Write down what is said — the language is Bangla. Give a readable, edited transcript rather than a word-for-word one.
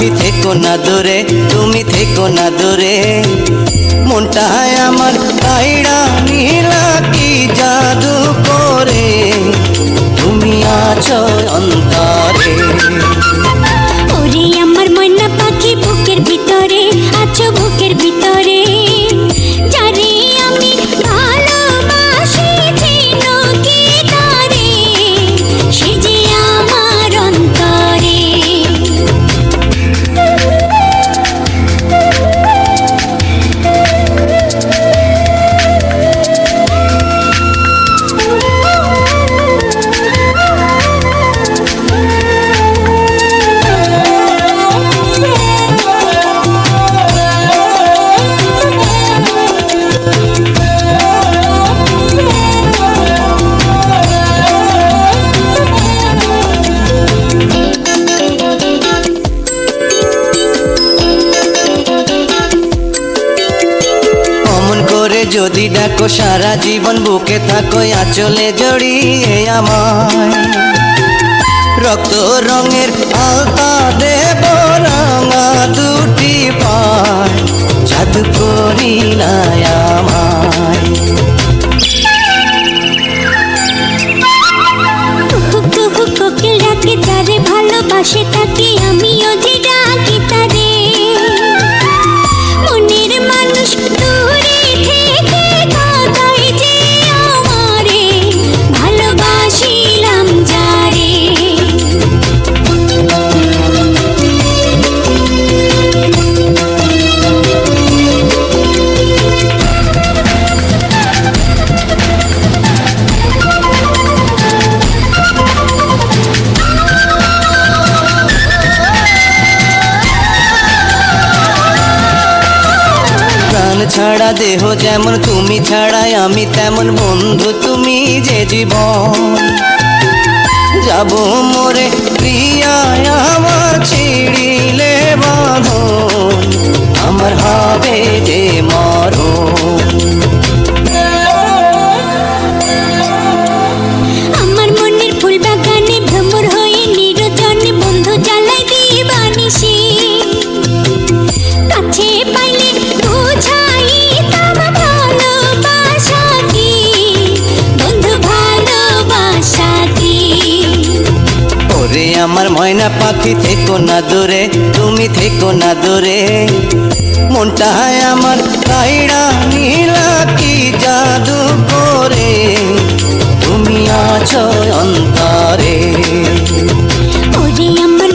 পাখি থেকো না দূরে, তুমি থেকো না দূরে। মনটায় আমার কাইড়া নীলা কি জাদু করে, তুমি আছো অন্তরে। ওরে আমার ময়না পাখি বুকের ভিতরে আছো, বুকের ভিতরে। যারে আমি ভালোবাসি চিনো কি তারে, সে যে আমার অন্তরে। যদি ডাকো সারা জীবন বুকে থাকো আঁচলে জড়িয়ে আমায়। রক্ত রঙের আলতা দেব রাঙা দুটি পায়, জাদু করিলায় আমায়। কোকিল ডাকে যারে ভালোবাসে তাকে আমিও যে ডাকি তারে। মনের মানুষ দূরে থেকে কাঁদায় যে আমারে, ভালোবাসিলাম যারে। ছাড়া দেহ যেমন, তুমি ছাড়াই আমি তেমন, বন্ধু তুমি যে জীবন। যাব মোরে প্রিয়ায় আমার ছিড়িলে বাঁধন, আমার হবে যে মরণ। আমার মনের ফুল বাগানে ভ্রমর হয়ে নিরজনে বন্ধু জ্বালাই দিবানিশি। কাছে পাইলে বুঝাইতাম ভালোবাসা কি, বন্ধু ভালোবাসা কি। ওরে আমার ময়না পাখি থেকো না দূরে, তুমি থেকো না দূরে। মনটায় আমার কাইড়া নীলা কি জাদু করে, তুমি আছো অন্তরে। ওরে আমার